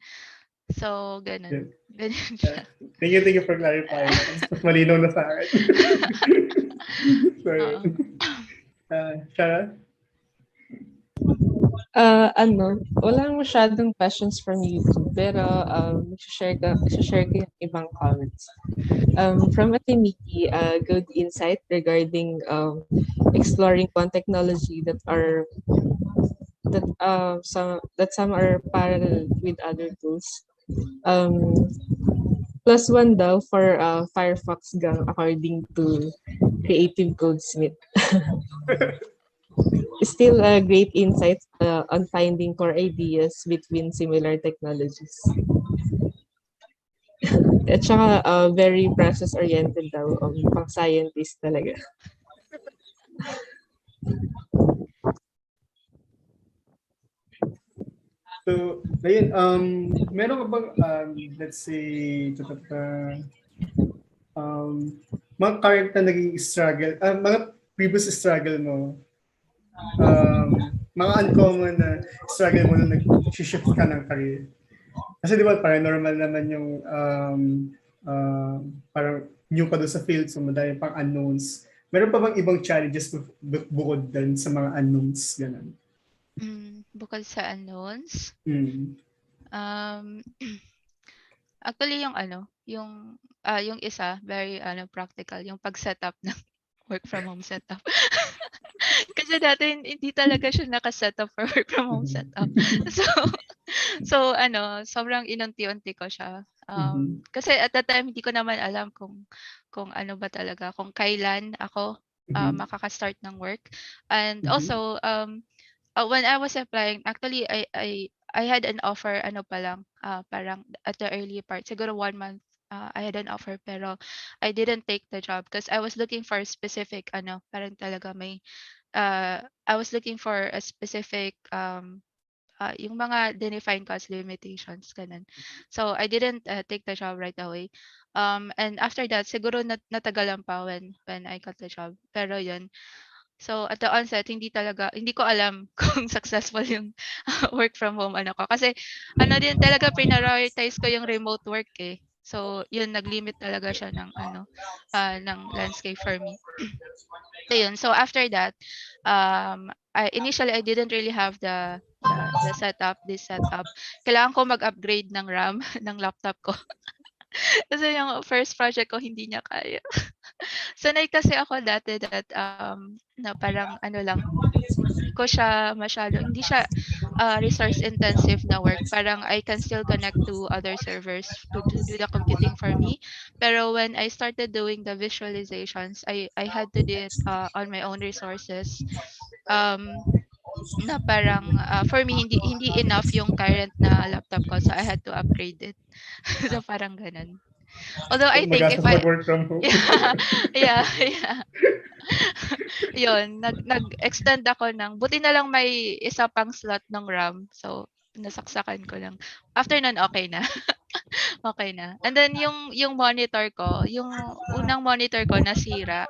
Speaker 3: So,
Speaker 1: Yeah.
Speaker 3: ganun. Ganun siya.
Speaker 1: Thank you for clarifying. Mas malinaw na sa akin. Sorry.
Speaker 3: Oo.
Speaker 1: Shara?
Speaker 2: Walang masyadong questions from YouTube, pero share ko yung ibang comments. From Atimiki, good insight regarding exploring one technology that some are parallel with other tools. +1 daw for Firefox gang according to Creative Codesmith. Still a great insight on finding core ideas between similar technologies. At saka very process-oriented daw, pang scientist talaga.
Speaker 1: So, ayun, meron ka bang, let's say, mga current na naging struggle, mga previous struggle mo, mga uncommon na struggle mo na nag-shift ka ng career. Kasi di ba parang normal naman yung parang new ka doon sa field, so madami pang unknowns. Meron pa bang ibang challenges bukod din sa mga unknowns? Ganun.
Speaker 3: Bukod sa unknowns,
Speaker 1: Mm.
Speaker 3: actually yung isa very practical, yung pag-setup ng work from home setup. Kasi dati hindi talaga siya naka-setup for work from home setup. So sobrang inunti-unti ko siya. Kasi at that time hindi ko naman alam kung ano ba talaga, kung kailan ako makaka-start ng work. And also when I was applying, actually I had an offer pa lang, parang at the early part, siguro 1 month I had an offer, pero I didn't take the job because I was looking for a specific parang talaga I was looking for a specific yung mga defined cost limitations, ganun. So I didn't take the job right away. And after that, siguro natagalan pa when I got the job. Pero yun. So at the onset, hindi ko alam kung successful yung work from home ko. Kasi din talaga prioritize ko yung remote work eh. So yun, naglimit talaga siya ng landscape for me. So yun. So after that, initially I didn't really have this setup. Kailangan ko mag-upgrade ng RAM ng laptop ko. Kasi yung first project ko hindi niya kaya. Sanay kasi ako dati that na parang lang, hindi ko siya hindi siya resource intensive na work. Parang I can still connect to other servers to do the computing for me. Pero when I started doing the visualizations, I had to do it on my own resources. Na parang for me hindi enough yung current na laptop ko, so I had to upgrade it. So parang ganun. Although I think if
Speaker 1: Magastos
Speaker 3: I
Speaker 1: mag-work from home.
Speaker 3: yeah, yeah. Yun, nag-extend ako ng buti na lang may isa pang slot ng RAM. So, nasaksakan ko lang. After nun, okay na. Okay na. And then yung monitor ko, yung unang monitor ko nasira.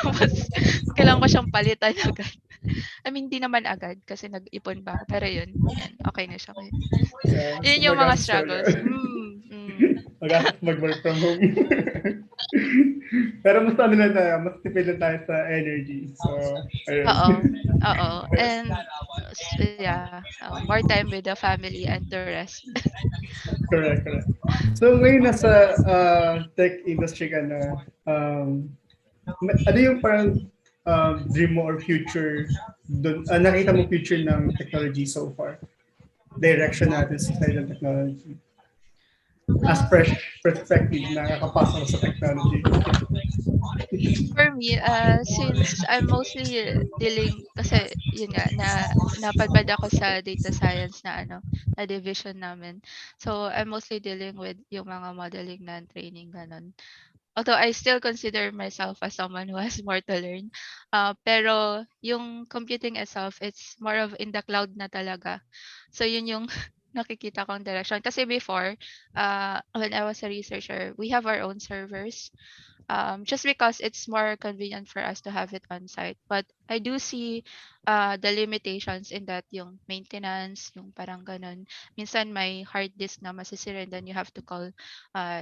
Speaker 3: Tapos kailangan ko siyang palitan agad. I mean, hindi naman agad kasi nag-ipon pa ako. Pero yun, okay na siya ngayon.
Speaker 1: Yeah, so
Speaker 3: Yun yung mga
Speaker 1: magastos
Speaker 3: struggles.
Speaker 1: talaga.
Speaker 3: Mm.
Speaker 1: Magastos mag-work from home. Pero mas ano lang tayo, mas tipid lang tayo sa energy. So, ayun.
Speaker 3: Oo. Oo. And yeah, more time with the family and to rest.
Speaker 1: Correct, correct. So ngayon nasa tech industry ka na, ano yung parang dream mo or future, nakita mo future ng technology so far? Direction natin sa side ng technology. As fresh
Speaker 3: Um,
Speaker 1: perspective na nakakapasok sa technology.
Speaker 3: For me, since I'm mostly dealing, kasi yun nga, napadpad ako sa data science na na division namin. So, I'm mostly dealing with yung mga modeling na training, ganun. Although I still consider myself as someone who has more to learn. Pero yung computing itself, it's more of in the cloud na talaga. So, yun yung nakikita kong direction. Kasi before, when I was a researcher, we have our own servers. Just because it's more convenient for us to have it on site. But I do see the limitations in that yung maintenance, yung parang ganun. Minsan may hard disk na masisira and then you have to call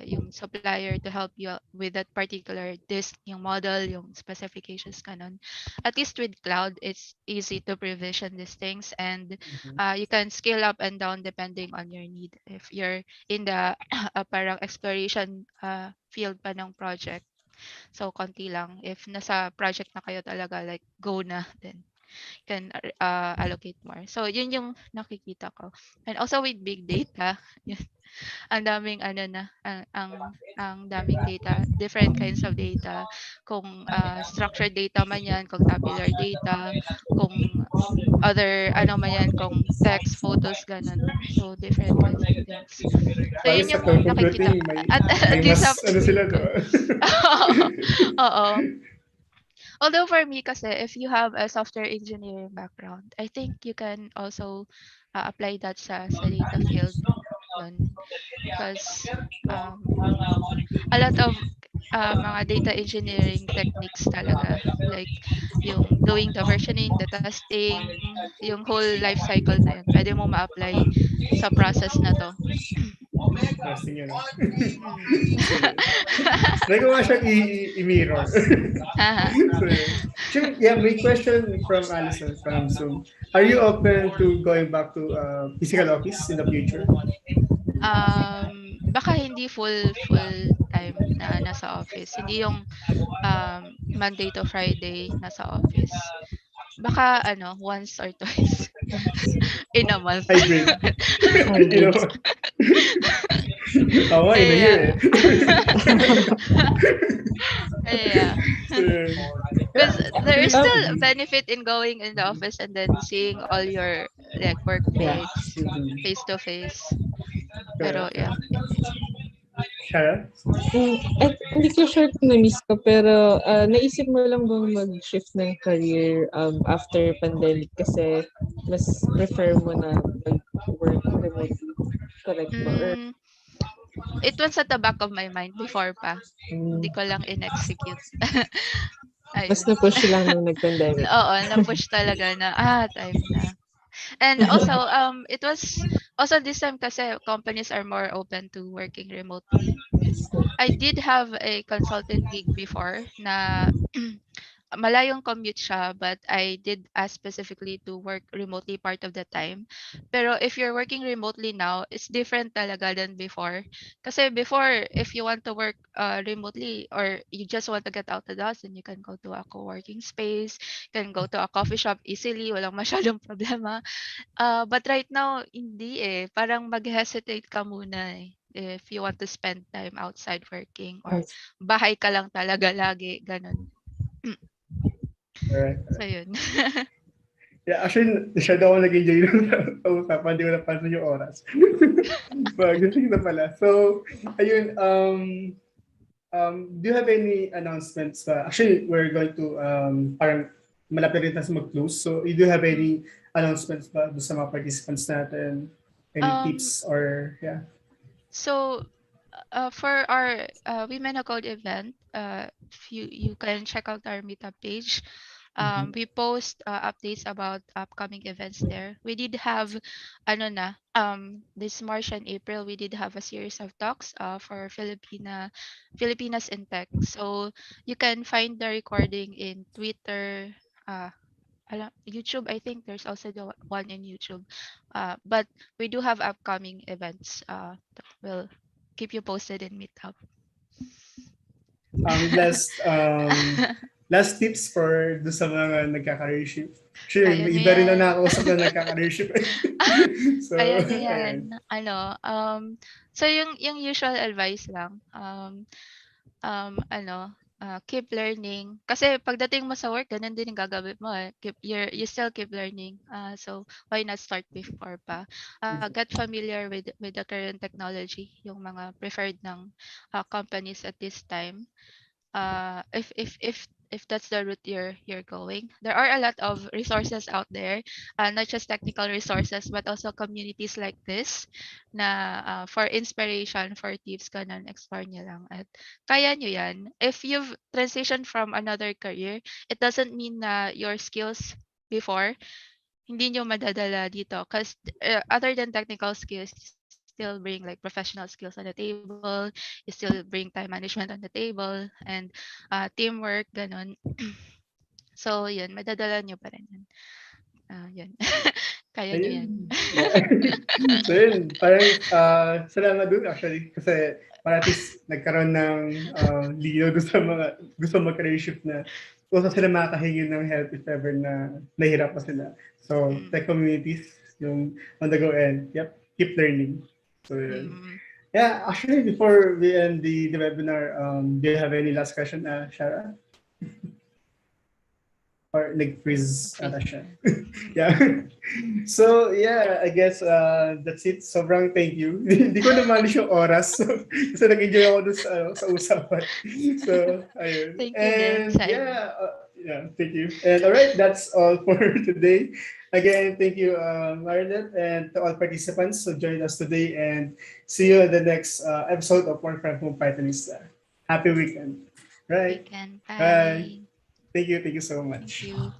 Speaker 3: yung supplier to help you with that particular disk, yung model, yung specifications, ganun. At least with cloud, it's easy to provision these things and you can scale up and down depending on your need. If you're in the parang exploration field pa ng project, so konti lang. If nasa project na kayo talaga, like go na, then can allocate more. So yun yung nakikita ko. And also with big data, yun, ang daming ang daming data, different kinds of data. Kung structured data man yan, kung tabular data, kung other man yan, kung text, photos, ganun. So different kinds of things. So
Speaker 1: Paano
Speaker 3: yun
Speaker 1: sa
Speaker 3: yung
Speaker 1: cloud
Speaker 3: nakikita
Speaker 1: computing,
Speaker 3: at
Speaker 1: may
Speaker 3: least
Speaker 1: mas
Speaker 3: sa
Speaker 1: ano
Speaker 3: field
Speaker 1: sila,
Speaker 3: ko.
Speaker 1: diba?
Speaker 3: Oo. Although for me kasi if you have a software engineering background, I think you can also apply that sa data field nun. Because a lot of mga data engineering techniques talaga, like yung doing the versioning, the testing, yung whole life cycle na yun, pwede mo ma-apply sa process na to.
Speaker 1: Testing yun.
Speaker 3: Mm.
Speaker 1: Try ko nga siyang i-mirror. So, yeah, may question from Alison from Zoom. Are you open to going back to physical office in the future?
Speaker 3: Baka hindi full time na nasa office. Hindi yung Monday to Friday nasa office. Baka once or twice in a month.
Speaker 1: Hybrid. You
Speaker 2: Hybrid.
Speaker 1: know? Oo, in a year
Speaker 3: Yeah.
Speaker 1: eh.
Speaker 3: Yeah.
Speaker 1: So, yeah,
Speaker 3: Because there is
Speaker 1: actually,
Speaker 3: still a benefit in going in the office and then seeing all your like
Speaker 2: Yeah.
Speaker 3: workmates face to face. Pero
Speaker 1: correct,
Speaker 3: yeah.
Speaker 1: correct. Shara?
Speaker 2: Hindi ko sure kung na-miss ko, pero naisip mo lang bang mag-shift ng career after pandemic kasi mas prefer mo na mag-work remotely? Correct ba? Or
Speaker 3: Mm, it was at the back of my mind before pa.
Speaker 2: mm,
Speaker 3: Hindi ko lang in-execute.
Speaker 2: mas
Speaker 3: Ayun.
Speaker 2: na-push lang nung nag-pandemic?
Speaker 3: Oo, na-push talaga na, time na. And also, it was also this time kasi companies are more open to working remotely. I did have a consultant gig before na malayong commute siya, but I did ask specifically to work remotely part of the time. Pero if you're working remotely now, it's different talaga than before. Kasi before, if you want to work remotely or you just want to get out of the house, then you can go to a co-working space, can go to a coffee shop easily, walang masyadong problema. But right now, hindi eh. Parang mag-hesitate ka muna eh. If you want to spend time outside working or bahay ka lang talaga lagi, ganun.
Speaker 1: Correct.
Speaker 3: So yun.
Speaker 1: Yeah, actually, masyado ako nag-enjoy nung usapan. Hindi ko napansin yung oras. Pag-gising na pala. So, ayun, do you have any announcements? Actually, we're going to, parang malapit rin tayo mag-close. So, do you have any announcements ba doon sa mga participants natin? Any
Speaker 3: Um,
Speaker 1: tips or, yeah?
Speaker 3: so for our Women Who Code event, if you can check out our meetup page. We post updates about upcoming events there. We did have, ano na, this March and April, we did have a series of talks for Filipinas in Tech. So you can find the recording in Twitter, uh, YouTube. I think there's also the one in YouTube. But we do have upcoming events. That will keep you posted in Meetup.
Speaker 1: Last, last tips for do sa mga nagka-career shift. Sure,
Speaker 3: Kaya
Speaker 1: may
Speaker 3: nyo
Speaker 1: iba rin
Speaker 3: yan.
Speaker 1: na nakausap na nagka-career shift. So,
Speaker 3: Kaya nyo yan.
Speaker 1: ayan.
Speaker 3: So yung usual advice lang, keep learning. Kasi pagdating mo sa work, ganun din yung gagawin mo eh. You still keep learning. So why not start before pa? Get familiar with the current technology, yung mga preferred ng companies at this time. If that's the route you're going, there are a lot of resources out there, not just technical resources but also communities like this na for inspiration, for tips, ganun, explore nyo lang at kaya nyo yan. If you've transitioned from another career, it doesn't mean na your skills before hindi nyo madadala dito because other than technical skills, you still bring like professional skills on the table, you still bring time management on the table, and teamwork, ganun. So, yun, madadala nyo pa rin yan. Yun. Kaya nyo yan.
Speaker 1: Ayun. So yun, parang salamat dun actually kasi para at least nagkaroon ng lino doon sa mga gusto mag-career shift na kung saan sila makakahingi ng help if ever na nahirap pa sila. So, tech communities, yung on the go and yep, keep learning. So yun. Yeah, actually before we end the webinar, do you have any last question, Shara? Or freeze ata siya. Yeah. So, yeah, I guess that's it. Sobrang thank you. Hindi ko na-manage yung oras. So, kasi nag-enjoy ako dun sa usapan. So, ayun.
Speaker 3: Thank you din
Speaker 1: And
Speaker 3: sa inyo.
Speaker 1: yeah, thank you. And all right, that's all for today. Again, thank you, Marylettes, and to all participants who joined us today. And see you in the next episode of Work from Home Pythonista. Happy weekend. Right.
Speaker 3: Weekend.
Speaker 1: Bye.
Speaker 3: Bye.
Speaker 1: Thank you. Thank you so
Speaker 3: Thank
Speaker 1: much.
Speaker 3: you.